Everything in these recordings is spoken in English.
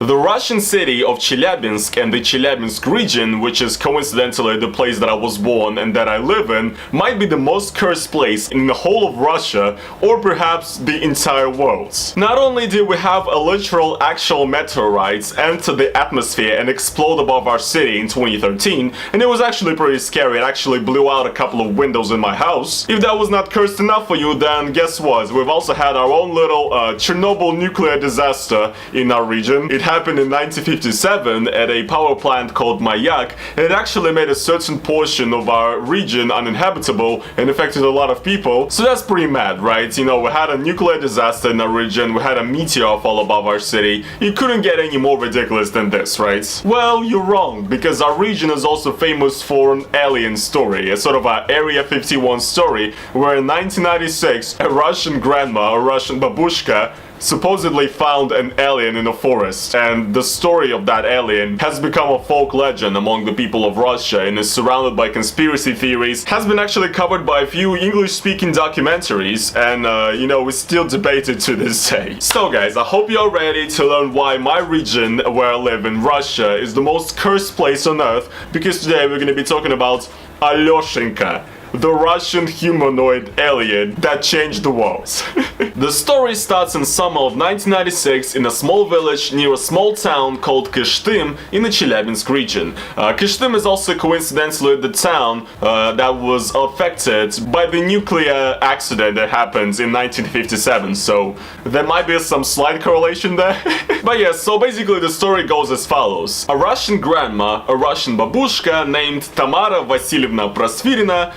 The Russian city of Chelyabinsk and the Chelyabinsk region, which is coincidentally the place that I was born and that I live in, might be the most cursed place in the whole of Russia, or perhaps the entire world. Not only did we have a literal actual meteorite enter the atmosphere and explode above our city in 2013, and it was actually pretty scary. It actually blew out a couple of windows in my house. If that was not cursed enough for you, then guess what? We've also had our own little Chernobyl nuclear disaster in our region. It happened in 1957 at a power plant called Mayak, and it actually made a certain portion of our region uninhabitable and affected a lot of people. So that's pretty mad, right? You know, we had a nuclear disaster in our region, we had a meteor fall above our city. You couldn't get any more ridiculous than this, right? Well, you're wrong, because our region is also famous for an alien story, a sort of a Area 51 story, where in 1996, a Russian grandma, a Russian babushka, supposedly found an alien in a forest, and the story of that alien has become a folk legend among the people of Russia and is surrounded by conspiracy theories, has been actually covered by a few English-speaking documentaries, and you know, we still debate it to this day. So guys, I hope you're ready to learn why my region where I live in Russia is the most cursed place on earth, because today we're going to be talking about Alyoshenka, the Russian humanoid alien that changed the world. The story starts in summer of 1996 in a small village near a small town called Kyshtym in the Chelyabinsk region. Kyshtym is also coincidentally the town that was affected by the nuclear accident that happened in 1957, so there might be some slight correlation there. But yeah, so basically the story goes as follows. A Russian grandma, a Russian babushka named Tamara Vasilievna Prasvirina,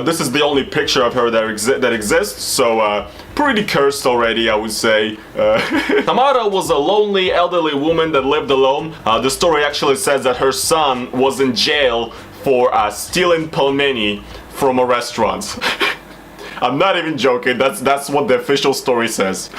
this is the only picture of her that exists, so pretty cursed already, I would say. Tamara was a lonely elderly woman that lived alone. The story actually says that her son was in jail for stealing pelmeni from a restaurant. I'm not even joking, that's what the official story says.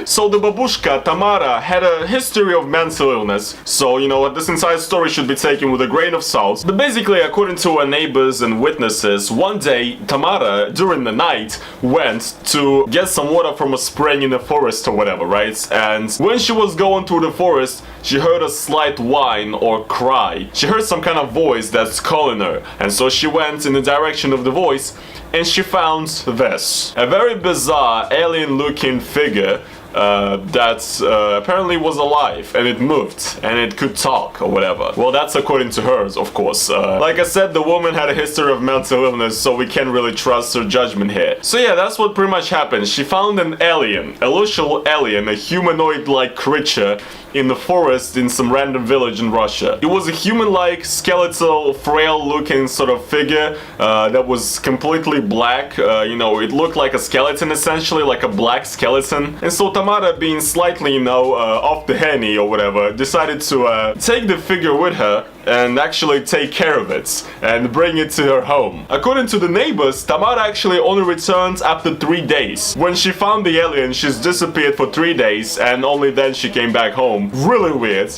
So the babushka, Tamara, had a history of mental illness, so you know what, this entire story should be taken with a grain of salt. But basically, according to her neighbors and witnesses, one day Tamara, during the night, went to get some water from a spring in the forest or whatever, right? And when she was going through the forest, she heard a slight whine or cry. She heard some kind of voice that's calling her, and so she went in the direction of the voice, and she found this. A very bizarre, alien-looking figure that apparently was alive, and it moved, and it could talk or whatever. Well, that's according to hers, of course. Like I said, the woman had a history of mental illness, so we can't really trust her judgment here. So yeah, that's what pretty much happened. She found an alien, a literal alien, a humanoid-like creature in the forest in some random village in Russia. It was a human-like, skeletal, frail-looking sort of figure that was completely black. You know, it looked like a skeleton, essentially, like a black skeleton. And so Tamara, being slightly, you know, off the henny or whatever, decided to take the figure with her and actually take care of it and bring it to her home. According to the neighbors, Tamara actually only returned after 3 days. When she found the alien, she's disappeared for 3 days, and only then she came back home. Really weird.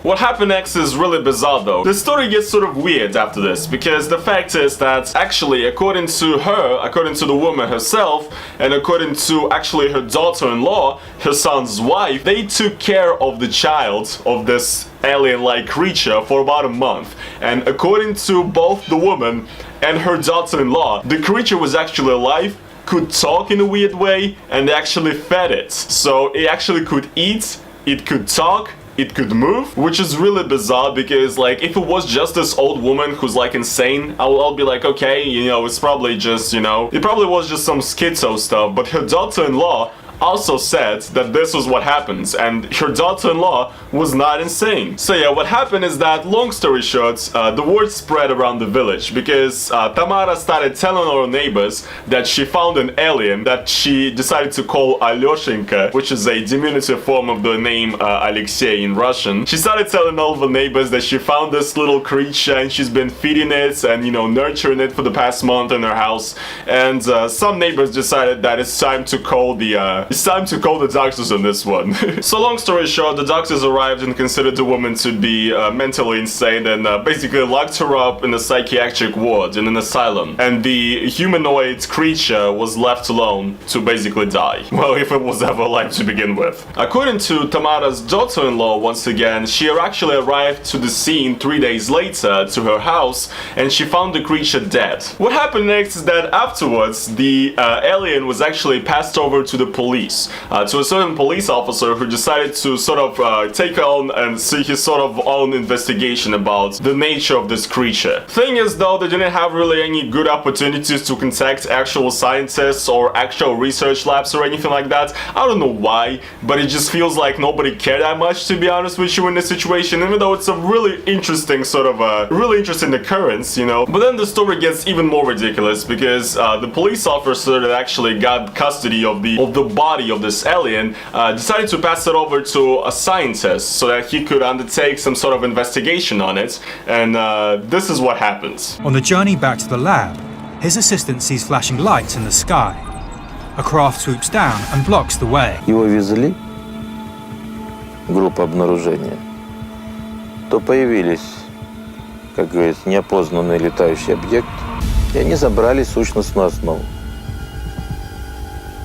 What happened next is really bizarre though. The story gets sort of weird after this, because the fact is that actually, according to her, according to the woman herself, and according to actually her daughter-in-law, her son's wife, they took care of the child of this alien-like creature for about a month. And according to both the woman and her daughter-in-law, the creature was actually alive, could talk in a weird way, and they actually fed it. So it actually could eat, it could talk, it could move, which is really bizarre, because like if it was just this old woman who's like insane, I'll be like, okay, you know, it's probably just, you know, it probably was just some schizo stuff. But her daughter-in-law also said that this was what happens, and her daughter-in-law was not insane. So yeah, what happened is that, long story short, the word spread around the village, because Tamara started telling our neighbors that she found an alien that she decided to call Alyoshenka, which is a diminutive form of the name Alexei in Russian. She started telling all of the neighbors that she found this little creature and she's been feeding it and, you know, nurturing it for the past month in her house. And some neighbors decided that it's time to call the It's time to call the doctors on this one. So long story short, the doctors arrived and considered the woman to be mentally insane and basically locked her up in a psychiatric ward in an asylum. And the humanoid creature was left alone to basically die. Well, if it was ever alive to begin with. According to Tamara's daughter-in-law, once again, she actually arrived to the scene 3 days later to her house and she found the creature dead. What happened next is that afterwards, the alien was actually passed over to the police, to a certain police officer who decided to sort of take on and see his sort of own investigation about the nature of this creature. Thing is though, they didn't have really any good opportunities to contact actual scientists or actual research labs or anything like that. I don't know why, but it just feels like nobody cared that much, to be honest with you, in this situation, even though it's a really interesting sort of really interesting occurrence, you know. But then the story gets even more ridiculous because the police officer that actually got custody of the body of this alien decided to pass it over to a scientist so that he could undertake some sort of investigation on it, and this is what happens. On the journey back to the lab, his assistant sees flashing lights in the sky. A craft swoops down and blocks the way. Его везли, группа обнаружения, то появились, как говорится, неопознанный летающий объект, и они забрали сущностную основу.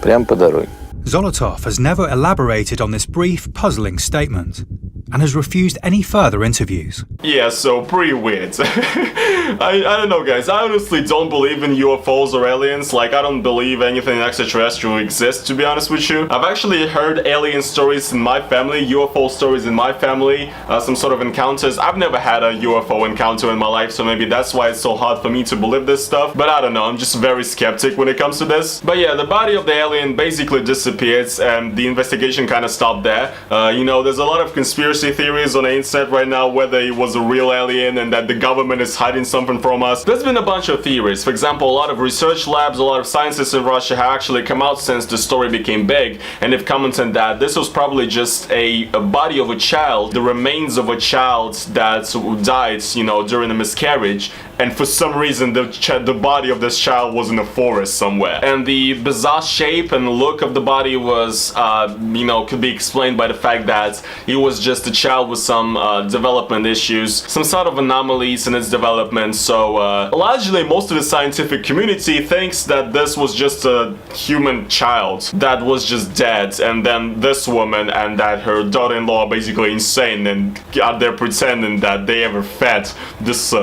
Прямо по дороге. Zolotov has never elaborated on this brief, puzzling statement and has refused any further interviews. Yeah, so pretty weird. I don't know, guys. I honestly don't believe in UFOs or aliens. Like, I don't believe anything extraterrestrial exists, to be honest with you. I've actually heard alien stories in my family, UFO stories in my family, some sort of encounters. I've never had a UFO encounter in my life, so maybe that's why it's so hard for me to believe this stuff. But I don't know, I'm just very skeptic when it comes to this. But yeah, the body of the alien basically disappeared, and the investigation kind of stopped there. You know, there's a lot of conspiracy theories on the internet right now, whether it was a real alien and that the government is hiding something from us. There's been a bunch of theories. For example, a lot of research labs, a lot of scientists in Russia have actually come out since the story became big, and they've commented that this was probably just a body of a child, the remains of a child that died, you know, during a miscarriage, and for some reason the body of this child was in a forest somewhere. And the bizarre shape and look of the body was, you know, could be explained by the fact that it was just a child with some development issues, some sort of anomalies in its development. So largely most of the scientific community thinks that this was just a human child that was just dead, and then this woman and that her daughter-in-law are basically insane and out there pretending that they ever fed this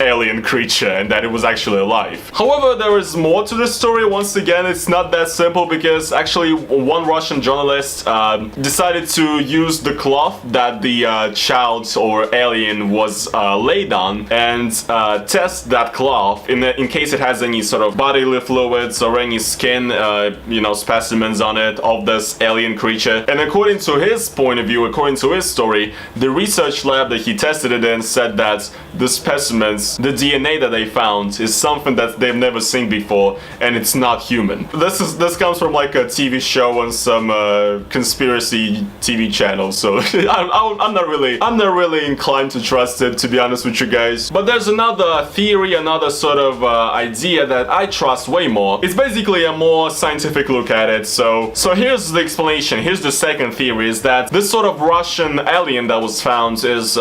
alien creature and that it was actually alive. However, there is more to this story. Once again, it's not that simple because actually one Russian journalist decided to use the cloth that the child or alien was laid on and test that cloth in case it has any sort of bodily fluids or any skin, you know, specimens on it of this alien creature. And according to his point of view, according to his story, the research lab that he tested it in said that the specimens, the DNA that they found, is something that they've never seen before, and it's not human. This comes from like a TV show on some conspiracy TV channel, so I'm not really inclined to trust it, to be honest with you guys. But there's another theory, another sort of idea that I trust way more. It's basically a more scientific look at it. So here's the explanation. Here's the second theory, is that this sort of Russian alien that was found is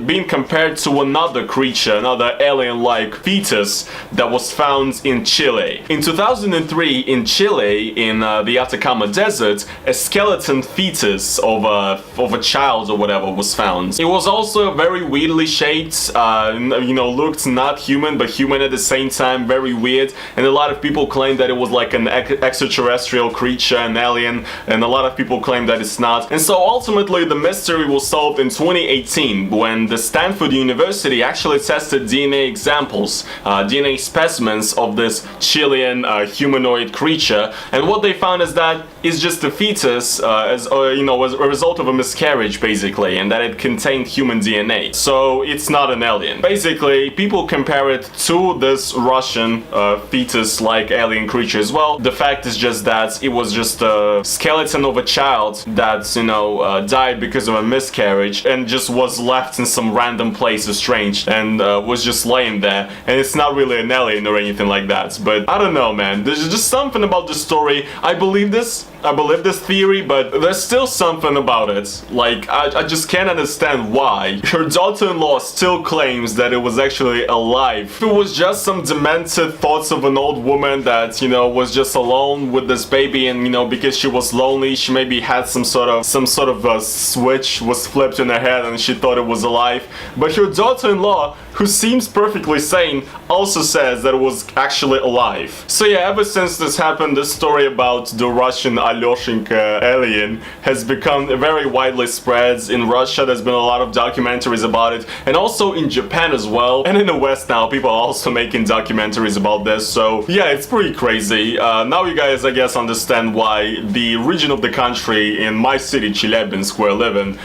being compared to another creature, another alien-like fetus that was found in Chile. In 2003, in Chile, in the Atacama Desert, a skeleton fetus of a child or whatever was found. It was also very weirdly shaped, you know, looked not human but human at the same time, very weird, and a lot of people claim that it was like an extraterrestrial creature, an alien, and a lot of people claim that it's not. And so ultimately the mystery was solved in 2018 when the Stanford University actually tested DNA examples, DNA specimens of this Chilean humanoid creature, and what they found is that it's just a fetus, as you know, as a result of a miscarriage basically, and that it contained human DNA. So it's not an alien. Basically, people compare it to this Russian fetus-like alien creature as well. The fact is just that it was just a skeleton of a child that, you know, died because of a miscarriage and just was left in some random place estranged and was just laying there. And it's not really an alien or anything like that. But I don't know, man. There's just something about the story. I believe this. I believe this theory, but there's still something about it. Like, I just can't understand why. Her daughter-in-law still claims that it was actually alive. If it was just some demented thoughts of an old woman that, you know, was just alone with this baby, and, you know, because she was lonely, she maybe had some sort of a switch was flipped in her head and she thought it was alive. But her daughter-in-law, who seems perfectly sane, also says that it was actually alive. So yeah, ever since this happened, this story about the Russian Alyoshenka alien has become very widely spread. In Russia, there's been a lot of documentaries about it, and also in Japan as well. And in the West now, people are also making documentaries about this. So yeah, it's pretty crazy. Now you guys, I guess, understand why the region of the country in my city, Chelyabinsk, where I live in,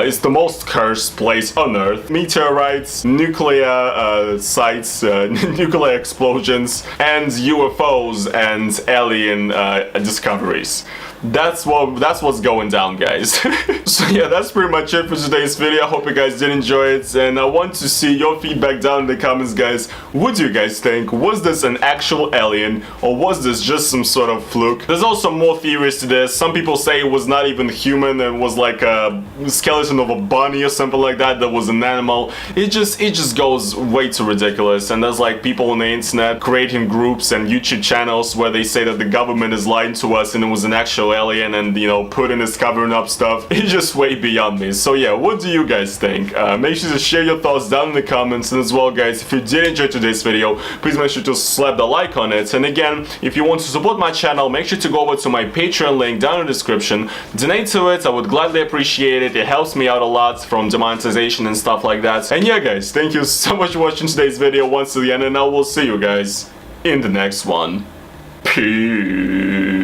is the most cursed place on Earth. Meteorites, nuclear sites, nuclear explosions, and UFOs and alien discoveries. That's what's going down, guys. So yeah, that's pretty much it for today's video. I hope you guys did enjoy it, and I want to see your feedback down in the comments, guys. What do you guys think? Was this an actual alien, or was this just some sort of fluke? There's also more theories to this. Some people say it was not even human, and was like a skeleton of a bunny or something like that was an animal. It just goes way too ridiculous, and there's like people on the internet creating groups and YouTube channels where they say that the government is lying to us and it was an actual alien, and, you know, Putin is covering up stuff. It's just way beyond me. So yeah, what do you guys think? Make sure to share your thoughts down in the comments, and as well, guys, if you did enjoy today's video, please make sure to slap the like on it. And again, if you want to support my channel, make sure to go over to my Patreon link down in the description, donate to it. I would gladly appreciate it. It helps me out a lot from demonetization and stuff like that. And yeah, guys, thank you so much for watching today's video once again, and I will see you guys in the next one. Peace.